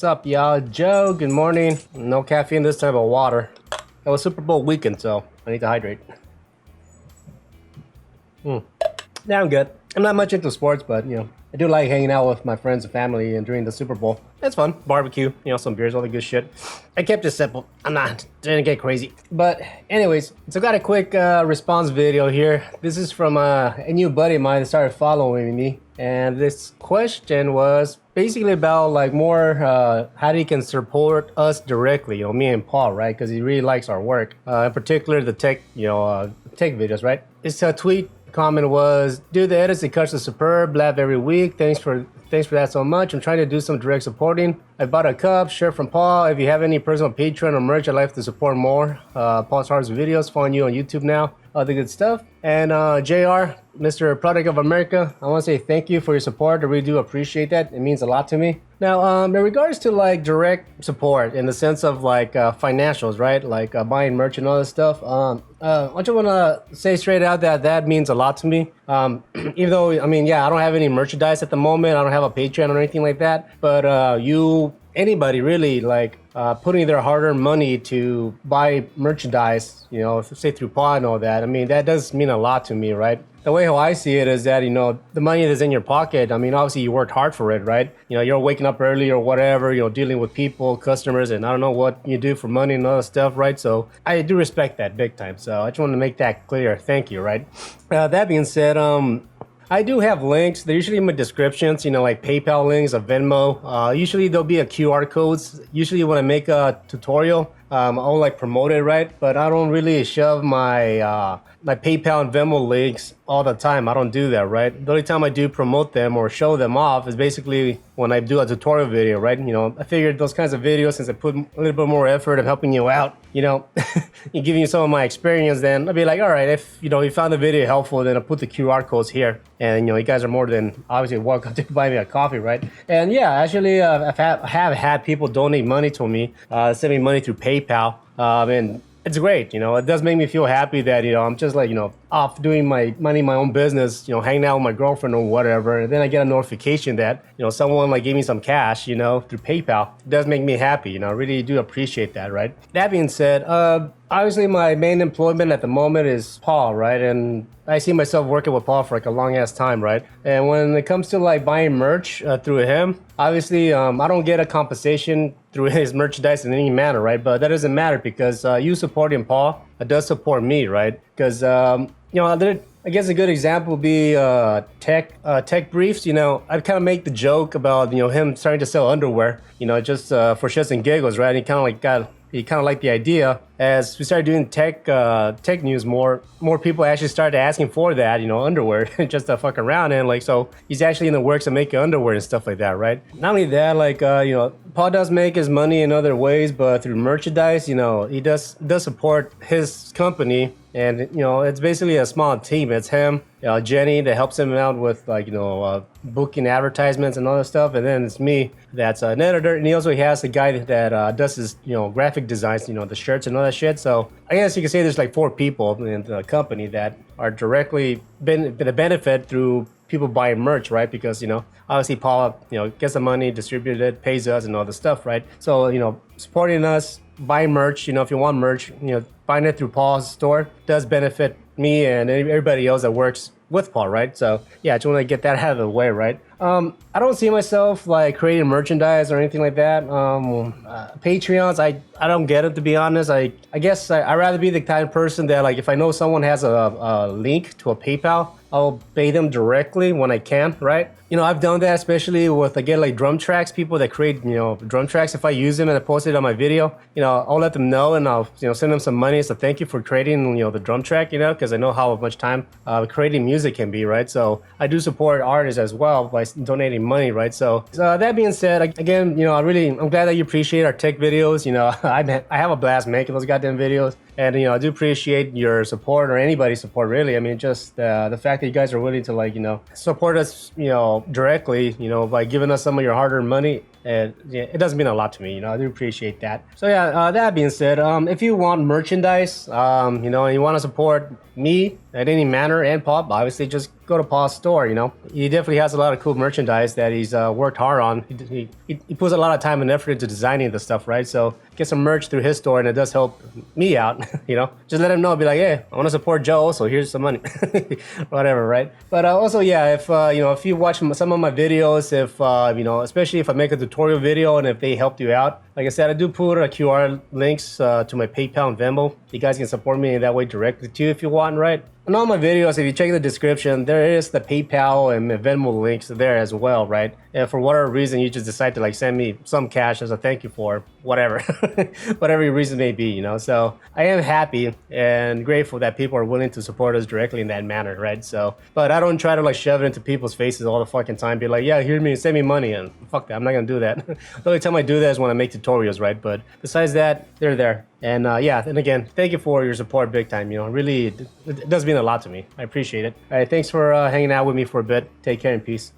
What's up, y'all? Joe, good morning. No caffeine this time, but water. It was Super Bowl weekend, so I need to hydrate. Yeah, I'm good. I'm not much into sports, but I do like hanging out with my friends and family and during the Super Bowl. It's fun. Barbecue, some beers, all the good shit. I kept it simple. Didn't get crazy. But anyways, so got a quick response video here. This is from a new buddy of mine that started following me. And this question was basically about like more how he can support us directly, me and Paul, right? Because he really likes our work. In particular, the tech, tech videos, right? His tweet comment was, dude, the edits and cuts are superb, laugh every week. Thanks for that so much. I'm trying to do some direct supporting. I bought a cup, shirt from Paul. If you have any personal Patreon or merch I'd like to support more, Paul Stars videos, following you on YouTube now, all the good stuff. And JR, Mr. Product of America, I want to say thank you for your support. I really do appreciate that. It means a lot to me. Now, in regards to like direct support in the sense of like financials, right? Like buying merch and all this stuff. I just want to say straight out that means a lot to me. Even though, I don't have any merchandise at the moment. I don't have a Patreon or anything like that. But anybody really like putting their hard-earned money to buy merchandise, say through Paw and all that. That does mean a lot to me, right? The way how I see it is that, the money that's in your pocket, obviously you worked hard for it, right? You're waking up early or whatever, dealing with people, customers, and I don't know what you do for money and other stuff, right? So I do respect that big time. So I just want to make that clear. Thank you, right? That being said, I do have links. They're usually in my descriptions, like PayPal links, a Venmo. Usually there'll be a QR codes. Usually when I make a tutorial, I'll like promote it, right? But I don't really shove my my PayPal and Venmo links all the time. I don't do that, right? The only time I do promote them or show them off is basically when I do a tutorial video, right? I figured those kinds of videos, since I put a little bit more effort of helping you out, giving you some of my experience, then I'll be like, all right, if you found the video helpful, then I'll put the QR codes here. And you guys are more than obviously welcome to buy me a coffee, right? And yeah, actually, I have had people donate money to me, send me money through PayPal, and it's great. It does make me feel happy that, I'm just like, off doing my own business, hanging out with my girlfriend or whatever. And then I get a notification that, someone like gave me some cash, through PayPal. It does make me happy. I really do appreciate that, right? That being said, obviously my main employment at the moment is Paul, right? And I see myself working with Paul for like a long ass time, right? And when it comes to like buying merch through him, obviously I don't get a compensation through his merchandise in any manner, right? But that doesn't matter because you supporting Paul does support me, right? Because I guess a good example would be tech briefs. I kind of make the joke about him starting to sell underwear, just for shits and giggles, right? He kind of liked the idea. As we started doing tech news, more people actually started asking for that, underwear, just to fuck around. And so he's actually in the works of making underwear and stuff like that, right? Not only that, Paul does make his money in other ways, but through merchandise, he does support his company. And, it's basically a small team. It's him, Jenny that helps him out with booking advertisements and all that stuff. And then it's me that's an editor. And he also has a guy that does his, graphic designs, the shirts and all that shit. So I guess you can say there's like 4 people in the company that are directly benefit through people buying merch, right? Because, obviously Paul, gets the money, distributes it, pays us and all the stuff, right? So, supporting us, buying merch, if you want merch, buying it through Paul's store does benefit me and everybody else that works with Paul, right? So yeah, I just want to get that out of the way, right? I don't see myself like creating merchandise or anything like that. Patreons, I don't get it, to be honest. I guess I'd rather be the kind of person that like if I know someone has a link to a PayPal, I'll pay them directly when I can, right? I've done that especially with, again, like drum tracks, people that create, drum tracks. If I use them and I post it on my video, I'll let them know and I'll, send them some money. So thank you for creating, the drum track, because I know how much time creating music can be, right? So I do support artists as well by donating money, right? So that being said, again, I'm glad that you appreciate our tech videos. I have a blast making those goddamn videos. And, I do appreciate your support or anybody's support, really. Just the fact that you guys are willing to, support us, directly, by giving us some of your hard-earned money. And yeah, it does mean a lot to me, I do appreciate that. So yeah, that being said, if you want merchandise, and you want to support me at any manner and Pop, obviously just go to Paul's store. He definitely has a lot of cool merchandise that he's worked hard on. He puts a lot of time and effort into designing the stuff, right? So get some merch through his store, and it does help me out. Just let him know, be like, hey, I want to support Joe, so here's some money, whatever, right? But also, yeah, if you watch some of my videos, if especially if I make a tutorial video and if they helped you out, like I said, I do put QR links to my PayPal and Venmo. You guys can support me in that way directly too if you want, right? In all my videos, if you check the description, there is the PayPal and Venmo links there as well, right? And for whatever reason, you just decide to send me some cash as a thank you for whatever, whatever your reason may be, So I am happy and grateful that people are willing to support us directly in that manner, right? So, but I don't try to shove it into people's faces all the fucking time. Be like, yeah, hear me, send me money, and fuck that. I'm not gonna do that. The only time I do that is when I make tutorials, right? But besides that, they're there. And and again, thank you for your support big time. Really, it does mean a lot to me. I appreciate it. All right, thanks for hanging out with me for a bit. Take care and peace.